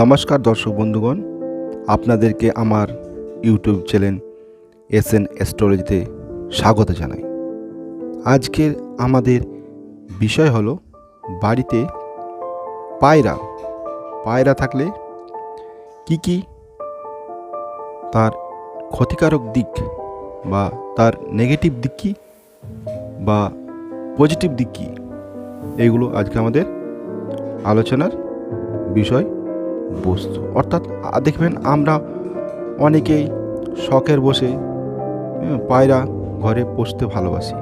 নমস্কার দর্শক বন্ধুগণ, আপনাদেরকে আমার ইউটিউব চ্যানেল এসএন অ্যাস্ট্রোলজিতে স্বাগত জানাই। আজকের আমাদের বিষয় হলো বাড়িতে পায়রা থাকলে কি তার ক্ষতিকারক দিক বা তার নেগেটিভ দিক কী বা পজিটিভ দিক কী, এইগুলো আজকে আমাদের আলোচনার বিষয় বস্তু। অর্থাৎ দেখবেন আমরা অনেকেই শখের বসে পায়রা ঘরে পুষতে ভালোবাসি।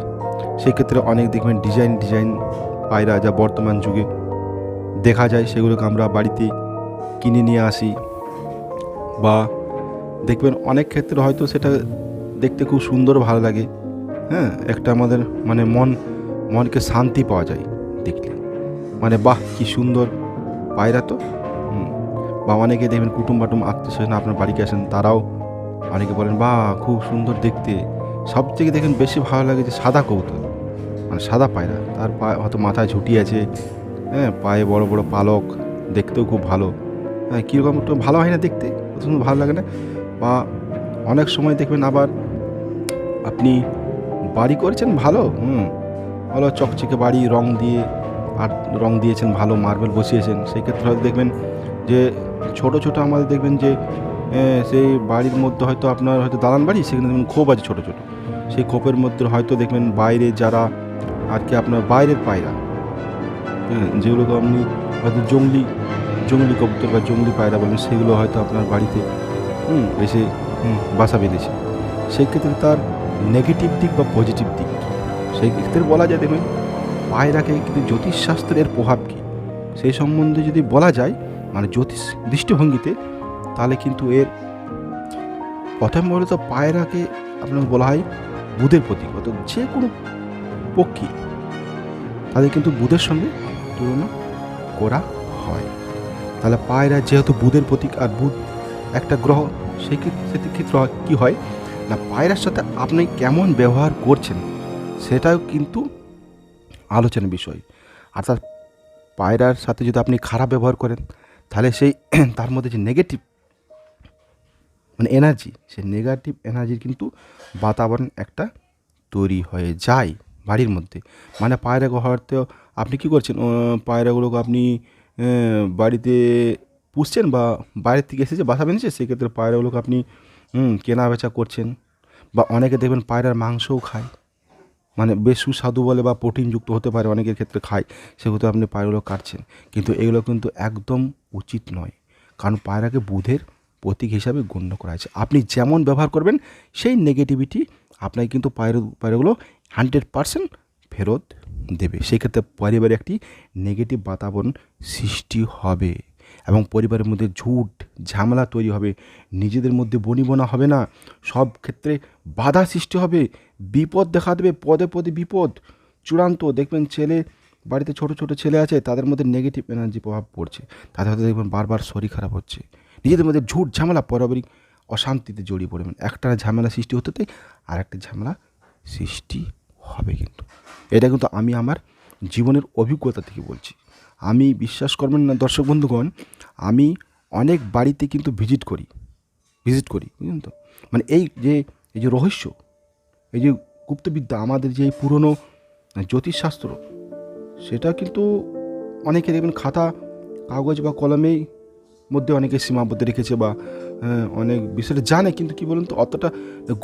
সেক্ষেত্রে অনেক দেখবেন ডিজাইন পায়রা যা বর্তমান যুগে দেখা যায়, সেগুলোকে আমরা বাড়িতে কিনে নিয়ে আসি, বা দেখবেন অনেক ক্ষেত্রে হয়তো সেটা দেখতে খুব সুন্দর ভালো লাগে। একটা আমাদের মনকে শান্তি পাওয়া যায় দেখলে, বাহ কি সুন্দর পায়রা তো। বা অনেকে দেখবেন কুটুম আত্মীয় স্বজন আপনার বাড়িতে আসেন, তারাও অনেকে বলেন বাহ খুব সুন্দর দেখতে। সব থেকে দেখেন বেশি ভালো লাগে যে সাদা কবুতর, সাদা পায়রা, তার পায়ে হয়তো মাথায় ঝুঁটি আছে, পায়ে বড় বড় পালক, দেখতেও খুব ভালো। কীরকম একটু ভালো হয় না দেখতে, অত সুন্দর ভালো লাগে না? বা অনেক সময় দেখবেন আবার আপনি বাড়ি করেছেন ভালো চকচকে বাড়ি, রং দিয়েছেন ভালো, মার্বেল বসিয়েছেন, সেই ক্ষেত্রে হয়তো দেখবেন যে ছোট আমাদের দেখবেন যে সেই বাড়ির মধ্যে হয়তো আপনার হয়তো দালান বাড়ি, সেখানে দেখবেন খোপ আছে ছোটো সেই খোপের মধ্যে হয়তো দেখবেন বাইরে যারা আর কি আপনার বাইরের পায়রা, যেগুলোকে আপনি হয়তো জঙ্গলি কবুতর বা জঙ্গলি পায়রা বলেন, সেগুলো হয়তো আপনার বাড়িতে এসে বাসা বেঁধেছে। সেই ক্ষেত্রে তার নেগেটিভ দিক বা পজিটিভ দিক, সেই ক্ষেত্রে বলা যায় দেখবেন পায়রাকে কিন্তু জ্যোতিষশাস্ত্রের প্রভাব কী সেই সম্বন্ধে যদি বলা যায়, জ্যোতিষ দৃষ্টিভঙ্গিতে, তাহলে কিন্তু এর প্রথম বলতে পায়রাকে আপনার বলা হয় বুধের প্রতীক। অর্থাৎ যে কোনো পক্ষী তাদের কিন্তু বুধের সঙ্গে তুলনা করা হয়। তাহলে পায়রা যেহেতু বুধের প্রতীক, আর বুধ একটা গ্রহ, সেই ক্ষেত্রে কী হয় না, পায়রার সাথে আপনি কেমন ব্যবহার করছেন সেটাও কিন্তু আলোচনার বিষয়। অর্থাৎ পায়রার সাথে যদি আপনি খারাপ ব্যবহার করেন, তাহলে তার মধ্যে যে নেগেটিভ এনার্জি, সেই নেগেটিভ এনার্জির কিন্তু বাতাবরণ একটা তৈরি হয়ে যায় বাড়ির মধ্যে। পায়রাগুলো হয়তো আপনি কী করছেন, পায়রাগুলোকে আপনি বাড়িতে পুষছেন বা বাইরের থেকে এসেছে বাসা বেঁধেছে, সেক্ষেত্রে পায়রাগুলোকে আপনি কেনা বেচা করছেন। বা অনেকে দেখবেন পায়রার মাংসও খায়, বেশ সুস্বাদু বলে বা প্রোটিনযুক্ত হতে পারে, অনেকের ক্ষেত্রে খায়, সেক্ষেত্রে আপনি পায়রাগুলো কাটছেন। কিন্তু এগুলো কিন্তু একদম উচিত নয়, কারণ পায়রাকে বুধের প্রতীক হিসাবে গণ্য করা হয়েছে। আপনি যেমন ব্যবহার করবেন সেই নেগেটিভিটি আপনাকে কিন্তু পায়রাগুলো 100% ফেরত দেবে। সেক্ষেত্রে পরিবারে একটি নেগেটিভ বাতাবরণ সৃষ্টি হবে এবং পরিবারের মধ্যে ঝুট ঝামেলা তৈরি হবে, নিজেদের মধ্যে বনিবনা হবে না, সব ক্ষেত্রে বাধা সৃষ্টি হবে, বিপদ দেখা দেবে, পদে বিপদ চূড়ান্ত। দেখবেন বাড়িতে ছোট ছেলে আছে, তাদের মধ্যে নেগেটিভ এনার্জি প্রভাব পড়ছে, তাদের হয়তো দেখবেন বারবার শরীর খারাপ হচ্ছে, নিজেদের মধ্যে ঝুট ঝামেলা, পারিবারিক অশান্তিতে জড়িয়ে পড়বেন। একটা ঝামেলা সৃষ্টি হতে আর একটা ঝামেলা সৃষ্টি হবে। কিন্তু এটা কিন্তু আমি আমার জীবনের অভিজ্ঞতা থেকে বলছি। আমি বিশ্বাস করবেন না দর্শক বন্ধুগণ, আমি অনেক বাড়িতে কিন্তু ভিজিট করি বুঝলেন তো। এই যে রহস্য, এই যে গুপ্তবিদ্যা, আমাদের যে পুরনো জ্যোতিষশাস্ত্র, সেটা কিন্তু অনেকে দেখবেন খাতা কাগজ বা কলমেই মধ্যে অনেকে সীমাবদ্ধ রেখেছে, বা অনেক বিষয়টা জানে, কিন্তু কী বলুন তো, অতটা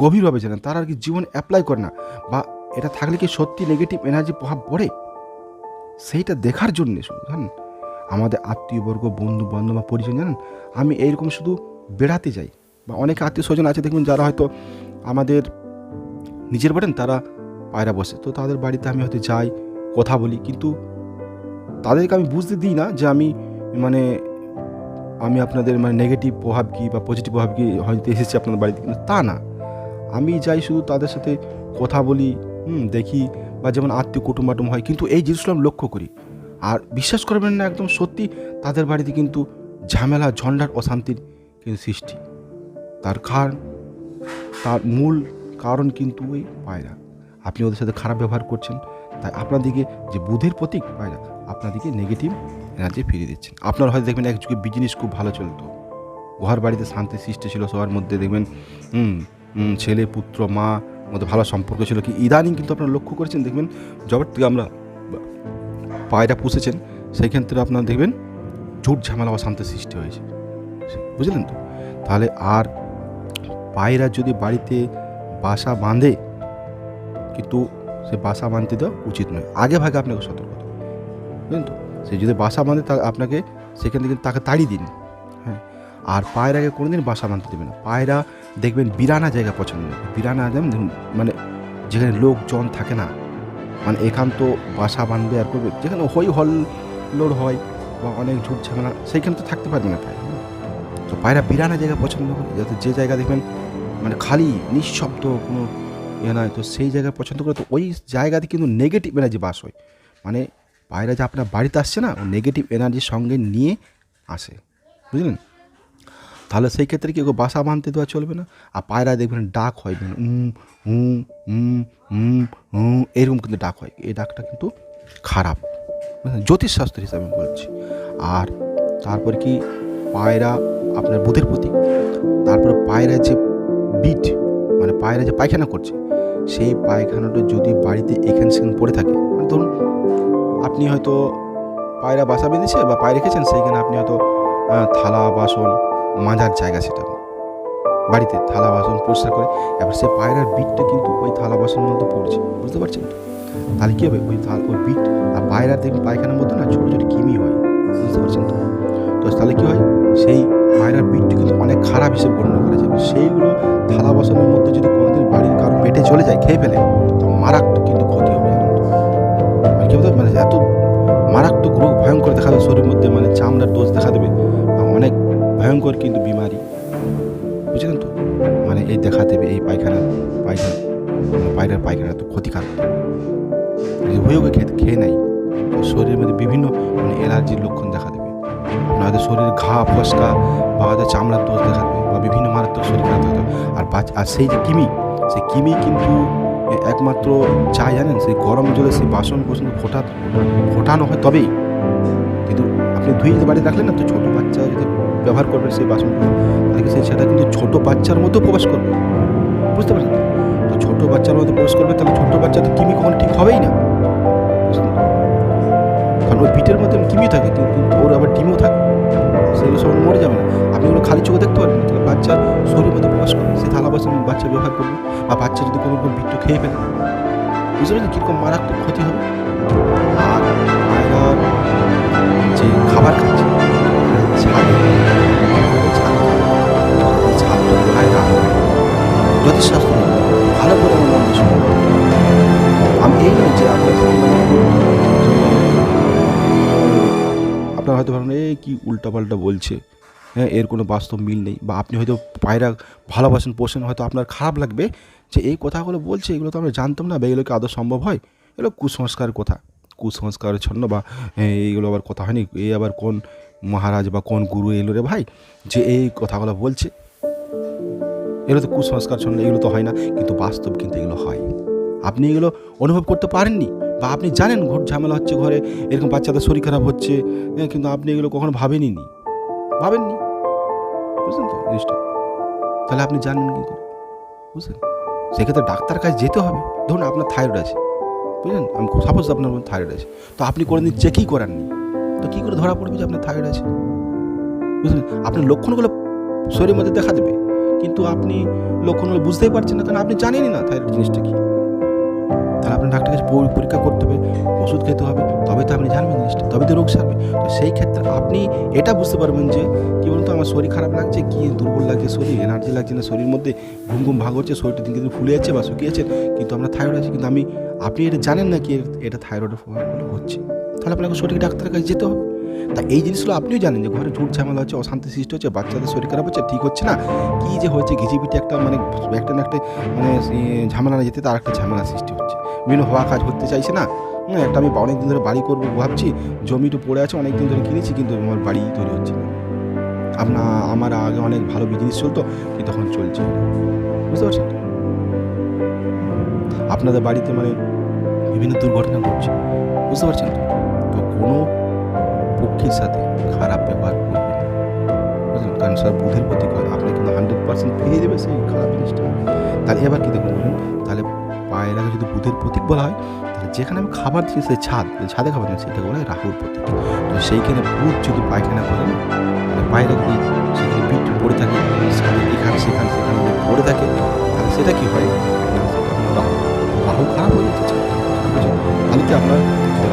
গভীরভাবে জানে, তারা আর কি জীবন অ্যাপ্লাই করে না। বা এটা থাকলে কি সত্যি নেগেটিভ এনার্জি প্রভাব পড়ে, সেইটা দেখার জন্যে শুধু জানেন আমাদের আত্মীয়বর্গ, বন্ধু বান্ধব বা পরিজন, জানেন আমি এইরকম শুধু বেড়াতে যাই, বা অনেকে আত্মীয় স্বজন আছে দেখুন যারা হয়তো আমাদের নিজের বলেন, তারা পায়রা বসে, তো তাদের বাড়িতে আমি হয়তো যাই, কথা বলি, কিন্তু তাদেরকে আমি বুঝতে দিই না যে আমি আপনাদের নেগেটিভ প্রভাব কী বা পজিটিভ প্রভাব কী হয়তো এসেছি আপনাদের বাড়িতে, কিন্তু তা না। আমি যাই শুধু তাদের সাথে কথা বলি, দেখি, বা যেমন আত্মীয় কুটুম্বাটুম হয়, কিন্তু এই জিনিসগুলো আমি লক্ষ্য করি। আর বিশ্বাস করবেন না, একদম সত্যি তাদের বাড়িতে কিন্তু ঝামেলা ঝঞ্ঝাট অশান্তির কিন্তু সৃষ্টি, তার মূল কারণ কিন্তু ওই পায়রা। আপনি ওদের সাথে খারাপ ব্যবহার করছেন, তাই আপনাদিকে যে বুধের প্রতীক পায়রা আপনাদিকে নেগেটিভ এনার্জি ফিরিয়ে দিচ্ছেন। আপনার হয়তো দেখবেন এক যুগে বিজনেস খুব ভালো চলতো, ঘর বাড়িতে শান্তি সৃষ্টি ছিল, সবার মধ্যে দেখবেন ছেলে পুত্র মা মধ্যে ভালো সম্পর্ক ছিল। কি ইদানিং কিন্তু আপনারা লক্ষ্য করেছেন, দেখবেন জবের থেকে আমরা পায়রা পুষেছেন সেই ক্ষেত্রে আপনারা দেখবেন ঝুট ঝামেলা অশান্তি সৃষ্টি হয়েছে, বুঝলেন তো। তাহলে আর পায়রা যদি বাড়িতে বাসা বাঁধে, কিন্তু সে বাসা বাঁধতে দেওয়া উচিত নয়, আগে ভাগে আপনাকে সতর্ক হতে হবে, বুঝলেন তো। সে যদি বাসা বাঁধে তাহলে আপনাকে সেখান থেকে তাকে তাড়িয়ে দিন, হ্যাঁ। আর পায়রাকে কোনোদিন বাসা বাঁধতে দেবে না। পায়রা দেখবেন বিরানা জায়গা পছন্দ করে, বিরানা যেমন মানে যেখানে লোকজন থাকে না, মানে একান্ত বাসা বাঁধবে আর করবে, যেখানে হই হল্লোড় হয় বা অনেক ঝুট ঝামেলা, সেইখানে তো থাকতে পারবে না পায়রা। তো পায়রা বিরানা জায়গা পছন্দ করে, যাতে যে জায়গা দেখবেন মানে খালি নিঃশব্দ কোনো নয়, তো সেই জায়গা পছন্দ করে। তো ওই জায়গাতে কিন্তু নেগেটিভ এনার্জি বাস হয়, মানে পায়রা যে আপনার বাড়িতে আসছে না, ও নেগেটিভ এনার্জির সঙ্গে নিয়ে আসে, বুঝলেন। তাহলে সেই ক্ষেত্রে কি বাসা বাঁধতে দেওয়া চলবে না। আর পায়রা দেখবেন ডাক হয়, এরকম কিন্তু ডাক হয়, এই ডাকটা কিন্তু খারাপ, জ্যোতিষশাস্ত্র হিসাবে আমি বলছি। আর তারপর কি পায়রা আপনার বুধের প্রতীক। তারপরে পায়রা যে বিট, মানে পায়রা যে পায়খানা করছে, সেই পায়খানাটা যদি বাড়িতে এখানে সেখানে পড়ে থাকে, মানে ধরুন আপনি হয়তো পায়রা বাসা বেঁধেছে বা পায়রা রেখেছেন, সেইখানে আপনি হয়তো থালা বাসন মাজার জায়গা, সেটা বাড়িতে থালা বাসন পরিষ্কার করে, এবার সে পায়রার বিটটা কিন্তু ওই থালা বাসনের মধ্যে পড়ছে, বুঝতে পারছেন তো। তাহলে কী হবে, ওই বিট আর পায়রার দেখবেন পায়খানার মধ্যে না ছোটো ছোটো কিমি হয়, বুঝতে পারছেন তো। তো তাহলে কী হয়, সেই পায়রার বিটটা কিন্তু অনেক খারাপ হিসেবে গণ্য করা যাবে। সেইগুলো থালা বাসনের মধ্যে যদি কোনোদিন বাড়ির কারো পেটে চলে যায়, খেয়ে ফেলে, তো মারাত্মক কিন্তু ক্ষতি হবে, জানেন তো। মানে কী বলতে, মানে এত মারাত্মক রোগ ভয়ঙ্কর দেখা দেবে শরীরের মধ্যে, মানে চামড়ার দোষ দেখা দেবে, অনেক ভয়ঙ্কর কিন্তু বিমারি, বুঝলেন তো। মানে এই দেখা দেবে এই পায়খানা পায়রার পায়খানা তো ক্ষতিকারক, হয়েও খেয়ে নেয়, শরীরের মধ্যে বিভিন্ন মানে অ্যালার্জির লক্ষণ দেখা দেবে, আপনাদের শরীরে ঘা ফসকা বা হয়তো চামড়ার দোষ দেখা দেবে, বা বিভিন্ন মারাত্মক শরীর খারাপ দেখা দেবে। আর সেই যে কিমি, সেই কিমি কিন্তু একমাত্র চাই জানেন, সেই গরম জলে সেই বাসন কোসন ফোটানো হয় তবেই, কিন্তু আপনি ধুয়ে যদি বাড়িতে রাখলেন না, তো ছোটো বাচ্চা যদি ব্যবহার করবেন সেই বাসনগুলো, তাহলে সেটা কিন্তু ছোটো বাচ্চার মধ্যেও প্রবেশ করবে, বুঝতে পারছেন তো। ছোটো বাচ্চার মধ্যে প্রবেশ করবে, তাহলে ছোটো বাচ্চা তো কিমি কখনো ঠিক হবেই না, বুঝলেন। কারণ ওই পিঠের মধ্যে কিমি থাকে, কিন্তু ওর আবার ডিমও থাকে, সেগুলো সব মরে যাবে না, আপনি ওগুলো খালি চোখে দেখতে পারবেন। তাহলে বাচ্চার শরীরের মধ্যে প্রবেশ করবে, সেই থালা বাসন বাচ্চা ব্যবহার করবে, বা বাচ্চা যদি কোনো রকম বিট্টু খেয়ে ফেলে, বুঝতে পারছেন কীরকম মারাত্মক ক্ষতি হবে। আর পায়রার যে খাবার খাচ্ছে পায়রা জ্যোতিষশাস্ত্র ভালো করে আমি এই নয় যে আপনার হয়তো ভাবেন এই কি উল্টাপাল্টা বলছে, হ্যাঁ, এর কোনো বাস্তব মিল নেই, বা আপনি হয়তো পায়রা ভালোবাসেন পোষেন, হয়তো আপনার খারাপ লাগবে যে এই কথাগুলো বলছে, এগুলো তো আমরা জানতাম না, বা এগুলোকে আদৌ সম্ভব হয়, এগুলো কুসংস্কার কথা, কুসংস্কারের ছন্ন, বা এইগুলো আবার কথা হয়নি, এই আবার কোন মহারাজ বা কোন গুরু এলো রে ভাই যে এই কথাগুলো বলছে, এগুলো তো কুসংস্কার ছন্ন, এগুলো তো হয় না, কিন্তু বাস্তব কিন্তু এগুলো হয়। আপনি এগুলো অনুভব করতে পারেননি, বা আপনি জানেন ঘুট ঝামেলা হচ্ছে ঘরে, এরকম বাচ্চাদের শরীর খারাপ হচ্ছে, কিন্তু আপনি এগুলো কখনো ভাবেননি, বুঝলেন তো জিনিসটা। তাহলে আপনি জানেন কী করে, বুঝলেন। সেক্ষেত্রে ডাক্তার কাছে যেতে হবে। ধরুন আপনার থাইরয়েড আছে, বুঝলেন, আমি সাপোজ আপনার থাইরয়েড আছে, তো আপনি কোনোদিন চেকই করাননি, তো কী করে ধরা পড়বে যে আপনার থাইরয়েড আছে, বুঝলেন। আপনার লক্ষণগুলো শরীরের মধ্যে দেখা দেবে, কিন্তু আপনি লক্ষণগুলো বুঝতেই পারছেন না, কারণ আপনি জানেনই না থাইরয়েড জিনিসটা কী। তাহলে আপনার ডাক্তার কাছে পরীক্ষা করতে হবে, ওষুধ খেতে হবে, তবে তো আপনি জানবেন জিনিসটা, তবে তো রোগ সারবে। তো সেই ক্ষেত্রে আপনি এটা বুঝতে পারবেন যে কী বলুন তো, আমার শরীর খারাপ লাগছে, কী দুর্বল লাগছে শরীর, এনার্জি লাগছে না শরীরের মধ্যে, ঘুম ভাগ হচ্ছে, শরীরটা দিন কিন্তু ফুলে যাচ্ছে বা শুকিয়ে যাচ্ছে, কিন্তু আপনার থাইরয়েড আছে, কিন্তু আপনি এটা জানেন না কি এটা থাইরয়েডের প্রভাবগুলো হচ্ছে। তাহলে আপনাকে সঠিক ডাক্তারের কাছে যেতে হবে। তা এই জিনিসগুলো আপনিও জানেন যে ঘরে ঝুট ঝামেলা হচ্ছে, অশান্তি সৃষ্টি হচ্ছে, বাচ্চাদের শরীর খারাপ হচ্ছে, ঠিক হচ্ছে না, কী যে হচ্ছে ঘিচিপিটি একটা মানে একটা না একটা মানে ঝামেলা না যেতে তার একটা ঝামেলা সৃষ্টি হচ্ছে, বিভিন্ন হওয়া কাজ করতে চাইছে না। একটা আমি অনেক দিন ধরে বাড়ি করবো ভাবছি, জমিটা পড়ে আছে, অনেক দিন ধরে কিনেছি, কিন্তু আমার বাড়ি তৈরি হচ্ছে না। আমার আগে অনেক ভালো বিজনেস চলতো, কিন্তু তখন চলছে, বুঝতে পারছেন। আপনাদের বাড়িতে মানে বিভিন্ন দুর্ঘটনা ঘটছে, বুঝতে পারছেন তো? তো কোনো পক্ষীর সাথে খারাপ ব্যবহার করবেন না, বুঝলেন? কারণ স্যার বুধের প্রতীক হয়, আপনাকে কিন্তু 100% ফিরিয়ে দেবে সেই খারাপ জিনিসটা। তাহলে এবার কী দেখুন বলুন, তাহলে পায়রাকে যদি বুধের প্রতীক বলা হয়, তাহলে যেখানে আমি খাবার দিচ্ছি সেই ছাদে খাবার দিচ্ছি, সেটাকে বলা হয় রাহুর প্রতীক। তো সেইখানে বুধ যদি পায়খানা করে না, মানে পায়রা যদি সেখানে বিট পড়ে থাকে, ছাদে এখানে সেখানে সেখানে যদি পড়ে থাকে, তাহলে সেটা কী হয়, সেটা আপনার রাহু খারাপ হয়ে যাচ্ছে ছাদটা, বুঝলেন? তাহলে কি আপনার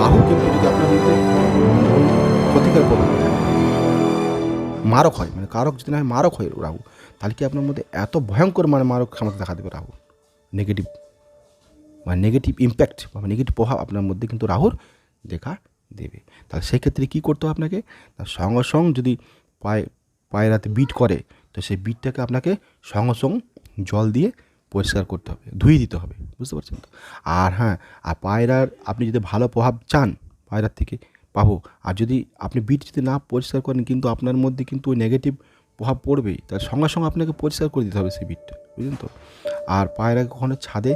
রাহু কিন্তু যদি আপনার মধ্যে ক্ষতিকর প্রভাব থাকে, মারক হয়, মানে কারক যদি না হয় মারক হয় রাহু, তাহলে কি আপনার মধ্যে এত ভয়ঙ্কর মানে মারক ক্ষমতা দেখা দেবে রাহু, নেগেটিভ মানে নেগেটিভ ইম্প্যাক্ট বা নেগেটিভ প্রভাব আপনার মধ্যে কিন্তু রাহুর দেখা দেবে। তাহলে সেক্ষেত্রে কী করতে হবে আপনাকে, তার সঙ্গে সঙ্গে যদি পায়রাতে বিট করে, তো সেই বিটটাকে আপনাকে সঙ্গে সঙ্গে জল দিয়ে পরিষ্কার করতে হবে, ধুয়ে দিতে হবে, বুঝতে পারছেন তো? আর হ্যাঁ, আর পায়রার আপনি যদি ভালো প্রভাব চান পায়রার থেকে পাবো, আর যদি আপনি বিট যদি না পরিষ্কার করেন, কিন্তু আপনার মধ্যে কিন্তু ওই নেগেটিভ প্রভাব পড়বেই, তার সঙ্গে সঙ্গে আপনাকে পরিষ্কার করে দিতে হবে সেই বিটটা, বুঝলেন তো? আর পায়রাকে কখনো ছাদে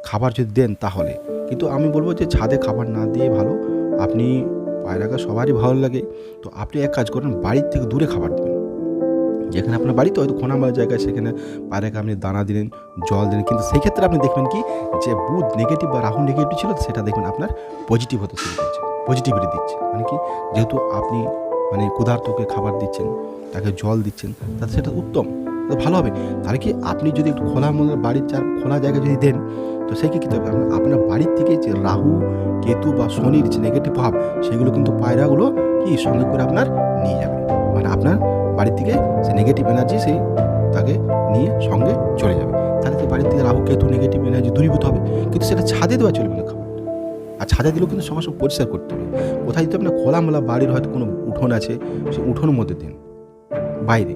খাবার যদি দেন তাহলে, কিন্তু আমি বলবো যে ছাদে খাবার না দিয়ে ভালো। আপনি পায়রাকে সবারই ভালো লাগে, তো আপনি এক কাজ করেন, বাড়ির থেকে দূরে খাবার দেবেন। যেখানে আপনার বাড়িতে হয়তো খোলামেলা জায়গায়, সেখানে পায়রাকে আপনি দানা দিলেন, জল দিলেন, কিন্তু সেই ক্ষেত্রে আপনি দেখবেন কি, যে বুধ নেগেটিভ বা রাহু নেগেটিভ ছিল, সেটা দেখবেন আপনার পজিটিভ হতে শুরু করছে, পজিটিভিটি দিচ্ছে। মানে কি, যেহেতু আপনি মানে ক্ষুধার্তকে খাবার দিচ্ছেন, তাকে জল দিচ্ছেন, তাতে সেটা উত্তম, ভালো হবে। তাহলে কি, আপনি যদি একটু খোলামেলা বাড়ির খোলা জায়গায় যদি দেন, তো সেই কী কী হবে, আপনার বাড়ির থেকে যে রাহু কেতু বা শনির যে নেগেটিভ ভাব, সেগুলো কিন্তু পায়রাগুলো কি সঙ্গে করে আপনার নিয়ে যাবে, মানে আপনার বাড়ির থেকে সে নেগেটিভ এনার্জি সেই তাকে নিয়ে সঙ্গে চলে যাবে। তাহলে তো বাড়ির থেকে রাহু কেতু নেগেটিভ এনার্জি দূরীভূত হবে। কিন্তু সেটা ছাদে দেওয়া চলবে না খাবার, আর ছাদে দিলেও কিন্তু সঙ্গে সঙ্গে পরিষ্কার করতে হবে। কোথায় দিতে হবে না, খোলামেলা বাড়ির হয়তো কোনো উঠোন আছে, সেই উঠোনের মধ্যে দিন, বাইরে,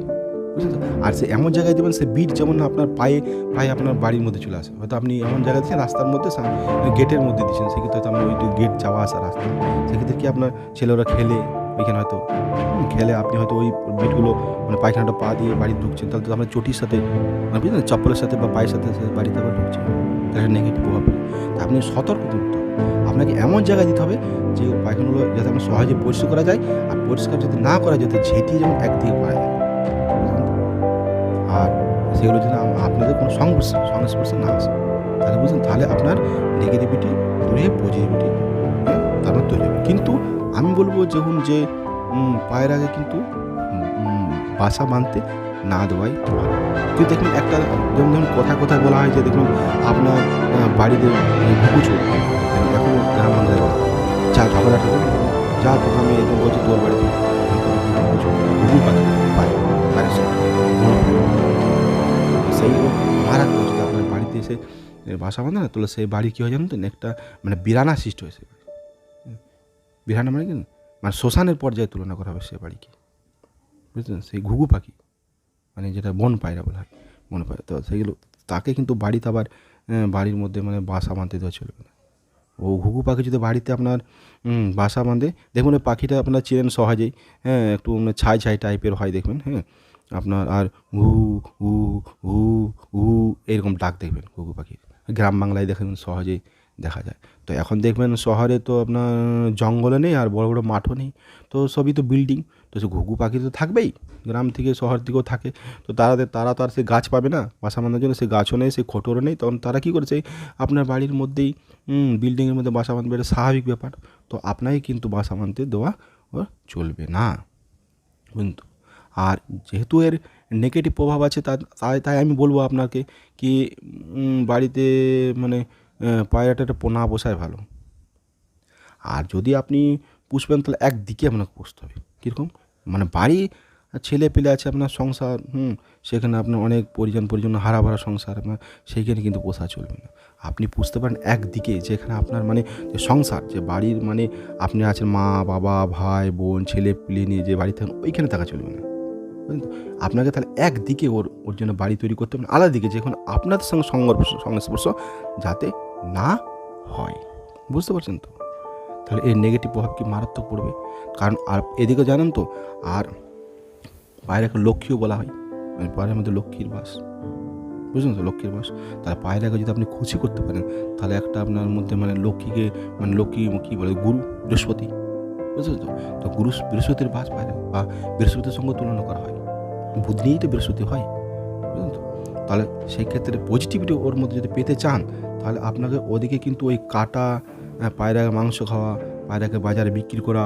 বুঝলেন তো? আর সে এমন জায়গায় দেবেন, সে বিট যেমন না আপনার পায়ে পায়ে আপনার বাড়ির মধ্যে চলে আসে। হয়তো আপনি এমন জায়গায় দিচ্ছেন, রাস্তার মধ্যে গেটের মধ্যে দিচ্ছেন, সেক্ষেত্রে হয়তো আপনার ওই গেট যাওয়া আসা রাস্তা, সেক্ষেত্রে কি আপনার ছেলেরা খেলে ওইখানে হয়তো খেলে, আপনি হয়তো ওই বিটগুলো মানে পায়খানাটা পা দিয়ে বাড়ি ঢুকছেন, তাহলে তো আপনার চটির সাথে মানে বুঝলেন, চপ্পলের সাথে বা পায়ের সাথে বাড়িতে আবার ঢুকছে, তাহলে নেগেটিভ প্রভাব পড়ে। তা আপনি সতর্ক থাকতে হবে, আপনাকে এমন জায়গায় দিতে হবে যে পায়খানাগুলো যাতে আপনার সহজে পরিষ্কার করা যায়, আর পরিষ্কার যদি না করা যায়, যাতে ঝেঁটিয়ে যেমন একদিকে করা যায়, আর সেগুলো যদি আপনাদের কোনো সংস্পর্শে না আসে, তাহলে বুঝলেন, তাহলে আপনার নেগেটিভিটি দূরে পজিটিভিটি তারপর তৈরি হবে। কিন্তু আমি বলবো যখন যে পায়রাকে কিন্তু বাসা বাঁধতে না দেওয়াই ভালো। কিন্তু দেখুন একটা যেমন ধরুন কথায় বলা হয় যে দেখুন আপনার বাড়িতে ঘুঘু চলবে, এখন গ্রাম বাংলায় বলা হয়, যা ঝগড়াটা করবে, যা তোকে আমি এরকম বলছি তোর বাড়িতে ঘুঘু পাখি পায় বাড়ির সাথে সেইগুলো মারাত্মক, যদি আপনার বাড়িতে এসে বাসা বাঁধে না, তাহলে সেই বাড়ি কী হয় জানেন তো, একটা মানে বিরানা সৃষ্টি হয়েছে। বিরানা মানে কি, মানে শ্মশানের পর্যায়ে তুলনা করা হবে সে বাড়িকে, বুঝলেন? সেই ঘুঘু পাখি মানে যেটা বন পায়রা বলা হয়, বন পায়রা, তো সেইগুলো তাকে কিন্তু বাড়িতে আবার বাড়ির মধ্যে মানে বাসা বাঁধতে দেওয়া চলবে না। ও ঘুঘু পাখি যদি বাড়িতে আপনার বাসা বাঁধে, দেখুন ওই পাখিটা আপনার চেনেন সহজেই, হ্যাঁ, একটু ছাই টাইপের হয় দেখবেন, হ্যাঁ, আপনার আর হু হু হু হু এরকম ডাক দেখবেন ঘুঘু পাখির, গ্রাম বাংলায় দেখবেন সহজেই দেখা যায়। তো এখন দেখবেন শহরে তো আপনার জঙ্গলও নেই, আর বড় বড় মাঠও নেই, তো সবই তো বিল্ডিং, তো সে ঘুঘু পাখি তো থাকবেই, গ্রাম থেকে শহর থেকেও থাকে। তো তারা তো আর সে গাছ পাবে না বাসা বাঁধার জন্য, সে গাছও নেই, সে খোঁটরও নেই, তখন তারা কী করেছে, আপনার বাড়ির মধ্যেই বিল্ডিংয়ের মধ্যে বাসা বাঁধবে, এটা স্বাভাবিক ব্যাপার। তো আপনাকে কিন্তু বাসা বাঁধতে দেওয়া চলবে না, কিন্তু আর যেহেতু এর নেগেটিভ প্রভাব আছে, তাই আমি বলবো আপনাকে কি বাড়িতে মানে পায়রাটা পোনা বসায় ভালো। আর যদি আপনি পুষবেন, তাহলে একদিকে আপনাকে পুষতে হবে। কীরকম, মানে বাড়ি ছেলে পেলে আছে, আপনার সংসার, সেখানে আপনার অনেক পরিজন হারা ভরা সংসার, আপনার সেইখানে কিন্তু পোষা চলবে না। আপনি পুষতে পারেন একদিকে, যেখানে আপনার মানে যে সংসার, যে বাড়ির মানে আপনি আছেন মা বাবা ভাই বোন ছেলে পেলে নিয়ে যে বাড়ি থাকেন, ওইখানে থাকা চলবে না, বুঝলেন তো? আপনাকে তাহলে একদিকে ওর জন্য বাড়ি তৈরি করতে হবে, আলাদা দিকে, যেখানে আপনাদের সঙ্গে সংস্পর্শ যাতে না হয়, বুঝতে পারছেন তো? তাহলে এর নেগেটিভ প্রভাব কি মারাত্মক পড়বে। কারণ আর এদিকে জানেন তো, আর পায়রাকে লক্ষ্মীও বলা হয়, মানে পায়রার মধ্যে লক্ষ্মীর বাস, বুঝলেন তো, লক্ষ্মীর বাস। তাহলে পায়রাকে যদি আপনি খুশি করতে পারেন, তাহলে একটা আপনার মধ্যে মানে লক্ষ্মীকে, মানে লক্ষ্মী কী বলে, গুরু বৃহস্পতি, বুঝলেন তো। তো গুরু বৃহস্পতির বাস পায়রা, বা বৃহস্পতির সঙ্গে তুলনা করা হয়, বুধ নিয়েই তো বৃহস্পতি হয়, বুঝলেন তো। তাহলে সেই ক্ষেত্রে পজিটিভিটি ওর মধ্যে যদি পেতে চান, তাহলে আপনাকে ওদিকে কিন্তু ওই কাটা, পায়রাকে মাংস খাওয়া, পায়রাকে বাজারে বিক্রি করা,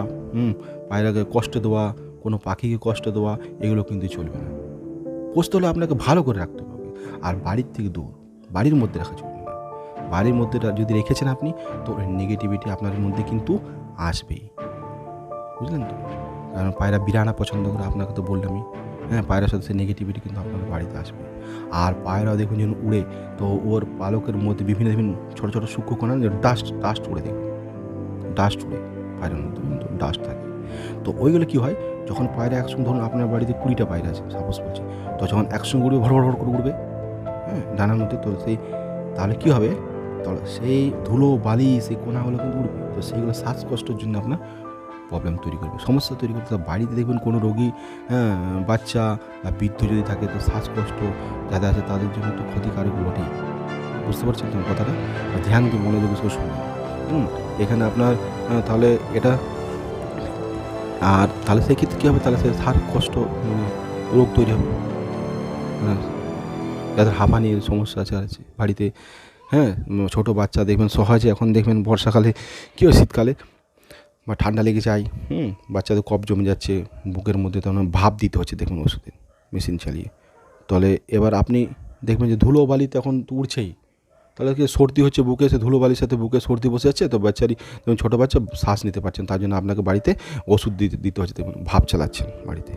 পায়রাকে কষ্ট দেওয়া, কোনো পাখিকে কষ্ট দেওয়া, এগুলো কিন্তু চলবে না। পুষতে হলে আপনাকে ভালো করে রাখতে হবে, আর বাড়ির থেকে দূর, বাড়ির মধ্যে রাখা চলবে না। বাড়ির মধ্যে যদি রেখেছেন আপনি, তো ওই নেগেটিভিটি আপনার মধ্যে কিন্তু আসবেই, বুঝলেন তো। কারণ পায়রা বিরানা পছন্দ করে, আপনাকে তো বললামই, পায়রার সাথে সে নেগেটিভিটি কিন্তু আপনার বাড়িতে আসবে। আর পায়রা দেখুন যখন উড়ে, তো ওর পালকের মধ্যে বিভিন্ন বিভিন্ন ছোটো ছোটো সূক্ষ্ম কণা, ডাস্ট উড়ে, দেখুন ডাস্ট উড়ে পায়রার মধ্যে কিন্তু ডাস্ট থাকে। তো ওইগুলো কী হয়, যখন পায়রা একসঙ্গে, ধরুন আপনার বাড়িতে 20টা পায়রা আছে সাপোজ বলছি, তো যখন একসঙ্গে উড়বে, ভর ভর করে উড়বে, ডানার মধ্যে, তো তাহলে কী হবে, তাহলে সেই ধুলো বালি সেই কোনাগুলো কিন্তু উড়বে, তো সেইগুলো শ্বাসকষ্টের জন্য আপনার প্রবলেম তৈরি করবে, সমস্যা তৈরি করবে। তো বাড়িতে দেখবেন কোনো রোগী, বাচ্চা বা বৃদ্ধ যদি থাকে, তো শ্বাসকষ্ট যাদের আছে তাদের জন্য তো ক্ষতিকারক বটেই, বুঝতে পারছেন তো কথাটা। ধ্যান দিয়ে মনোযোগ করে শুনুন। এখানে আপনার তাহলে এটা, আর তাহলে সেই ক্ষেত্রে কী হবে, তাহলে সে শ্বাসকষ্ট রোগ তৈরি হবে, যাদের হাঁপানির সমস্যা আছে বাড়িতে, ছোটো বাচ্চা দেখবেন সহজে, এখন দেখবেন বর্ষাকালে কী হয়, শীতকালে বা ঠান্ডা লেগে যায়, বাচ্চাদের কফ জমে যাচ্ছে বুকের মধ্যে, তখন ভাপ দিতে হচ্ছে দেখবেন ওষুধে মেশিন চালিয়ে। তাহলে এবার আপনি দেখবেন যে ধুলো বালিতে এখন তো উড়ছেই, তাহলে কি সর্দি হচ্ছে বুকে, সে ধুলো বালির সাথে বুকে সর্দি বসে যাচ্ছে, তো বাচ্চারই দেখুন ছোটো বাচ্চা শ্বাস নিতে পারছেন, তার জন্য আপনাকে বাড়িতে ওষুধ দিতে হচ্ছে, দেখুন ভাপ চালাচ্ছেন বাড়িতে,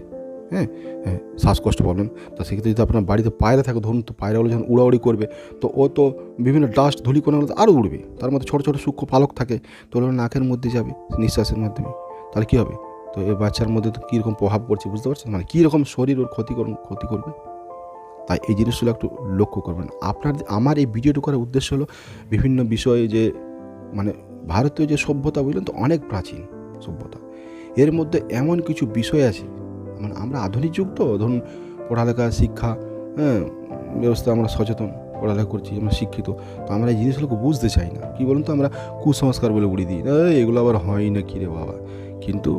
শ্বাসকষ্ট প্রবলেম। তো সেক্ষেত্রে যদি আপনার বাড়িতে পায়রা থাকে, ধরুন, তো পায়রাগুলো যখন উড়াউড়ি করবে, তো ও তো বিভিন্ন ডাস্ট ধূলিকণাগুলো আরও উড়বে, তার মধ্যে ছোটো ছোটো সূক্ষ্ম পালক থাকে, তো ওগুলো নাকের মধ্যে যাবে নিঃশ্বাসের মাধ্যমে, তাহলে কী হবে, তো এই বাচ্চার মধ্যে তো কীরকম প্রভাব পড়ছে বুঝতে পারছেন, মানে কীরকম শরীর ওর ক্ষতি করবে। তাই এই জিনিসগুলো একটু লক্ষ্য করবেন। আমার এই ভিডিওটি করার উদ্দেশ্য হলো বিভিন্ন বিষয়ে, যে মানে ভারতীয় যে সভ্যতা, বুঝলেন তো, অনেক প্রাচীন সভ্যতা, এর মধ্যে এমন কিছু বিষয় আছে, মানে আমরা আধুনিক যুগ তো, ধরুন পড়ালেখা শিক্ষা ব্যবস্থা, আমরা সচেতন, পড়ালেখা করছি, আমরা শিক্ষিত, তো আমরা এই জিনিসগুলোকে বুঝতে চাই না, কি বলুন তো, আমরা কুসংস্কার বলে উড়িয়ে দিই, এগুলো আবার হয় না কী রে বাবা। কিন্তু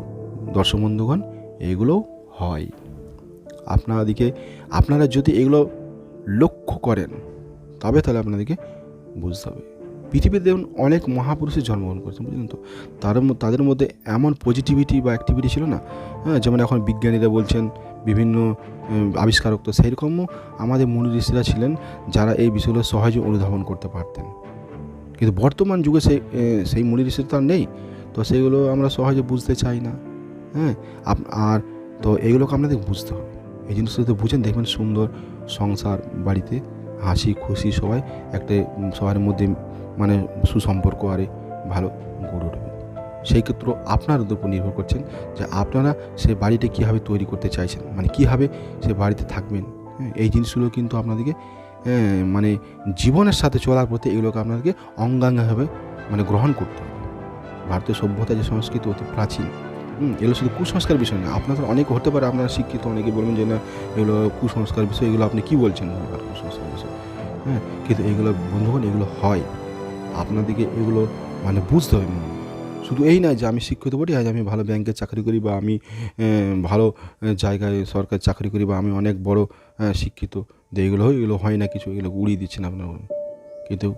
দর্শক বন্ধুগণ, এগুলোও হয়। আপনারা যদি এগুলো লক্ষ্য করেন, তবে তাহলে আপনাদেরকে বুঝতে হবে। পৃথিবীতে দেখুন অনেক মহাপুরুষের জন্মগ্রহণ করেছেন, বুঝলেন তো, তাদের মধ্যে এমন পজিটিভিটি বা অ্যাক্টিভিটি ছিল না, যেমন এখন বিজ্ঞানীরা বলছেন, বিভিন্ন আবিষ্কারক, তো সেইরকমও আমাদের মুনি ঋষিরা ছিলেন, যারা এই বিষয়গুলো সহজে অনুধাবন করতে পারতেন। কিন্তু বর্তমান যুগে সেই মুনি ঋষিরা তো আর নেই, তো সেইগুলো আমরা সহজে বুঝতে চাই না, আর তো এইগুলোকে আপনাদের বুঝতে হবে। এই জিনিসটা যদি বুঝেন, দেখবেন সুন্দর সংসার, বাড়িতে হাসি খুশি, সবার মধ্যে মানে সুসম্পর্ক আরে ভালো গড়ে উঠবে। সেই ক্ষেত্রে আপনাদের উপর নির্ভর করছেন যে আপনারা সেই বাড়িটা কীভাবে তৈরি করতে চাইছেন, মানে কীভাবে সে বাড়িতে থাকবেন। এই জিনিসগুলো কিন্তু আপনাদেরকে মানে জীবনের সাথে চলার প্রতি এগুলোকে আপনাদেরকে অঙ্গাঙ্গভাবে মানে গ্রহণ করতে হবে। ভারতীয় সভ্যতা যে সংস্কৃতি অতি প্রাচীন, এগুলো শুধু কুসংস্কার বিষয় না। আপনাদের অনেকে হতে পারে, আপনারা শিক্ষিত, অনেকে বলবেন যে না এগুলো কুসংস্কার বিষয়, এগুলো আপনি কী বলছেন কুসংস্কার বিষয়, কিন্তু এগুলো বন্ধুগণ, এগুলো হয়, আপনাদেরকে এগুলো মানে বুঝতে হবে। শুধু এই নয় যে আমি শিক্ষিত বলি, আজ আমি ভালো ব্যাংকে চাকরি করি, বা আমি ভালো জায়গায় সরকারি চাকরি করি, বা আমি অনেক বড় শিক্ষিত, এগুলো হয় না কিছু, এগুলো উড়িয়ে দিচ্ছেন আপনার। কিন্তু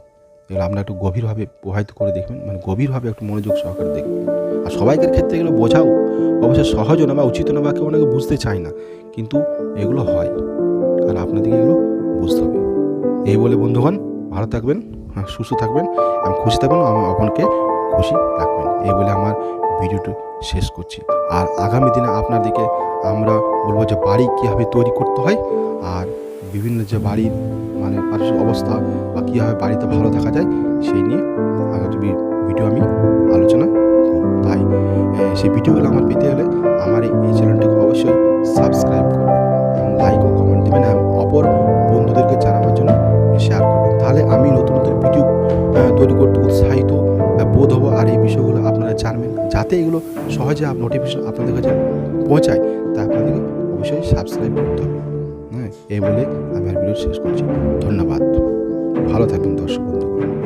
এগুলো আপনারা একটু গভীরভাবে প্রভাবিত করে দেখবেন, মানে গভীরভাবে একটু মনোযোগ সহকারে দেখবেন। আর সবাইকার ক্ষেত্রে এগুলো বোঝাও অবশ্যই সহজ না বা উচিত না, বা কেউ অনেকে বুঝতে চায় না, কিন্তু এগুলো হয়, আর আপনাদেরকে এগুলো বুঝতে হবে। এই বলে বন্ধুগণ, ভালো থাকবেন, সুস্থ থাকবেন, আমি খুশি থাকবেন, আমার আপনাকে খুশি রাখবেন, এই বলে আমার ভিডিওটি শেষ করছি। আর আগামী দিনে আপনাদেরকে আমরা বলবো যে বাড়ি কীভাবে তৈরি করতে হয়, আর বিভিন্ন যে বাড়ির মানে পারিপার্শ্বিক অবস্থা, বা কীভাবে বাড়িতে ভালো থাকা যায়, সেই নিয়ে আগামী ভিডিও আমি আলোচনা করব। তাই সেই ভিডিওগুলো আমার পেতে হলে আমার এই চ্যানেলটিকে অবশ্যই সাবস্ক্রাইব করবেন, এবং লাইক ও কমেন্ট দেবেন, এবং অপর বন্ধুদেরকে জানাবার জন্য শেয়ার করবেন। তাহলে আমি নতুন নতুন ভিডিও তৈরি করতে উৎসাহিত বোধ হবো, আর এই বিষয়গুলো আপনারা জানবেন, যাতে এগুলো সহজে নোটিফিকেশন আপনাদের কাছে পৌঁছায়, তা আপনাদেরকে অবশ্যই সাবস্ক্রাইব করতে হবে। এই বলে আমি শেষ করছি। ধন্যবাদ। ভালো থাকবেন দর্শক বন্ধুগণ।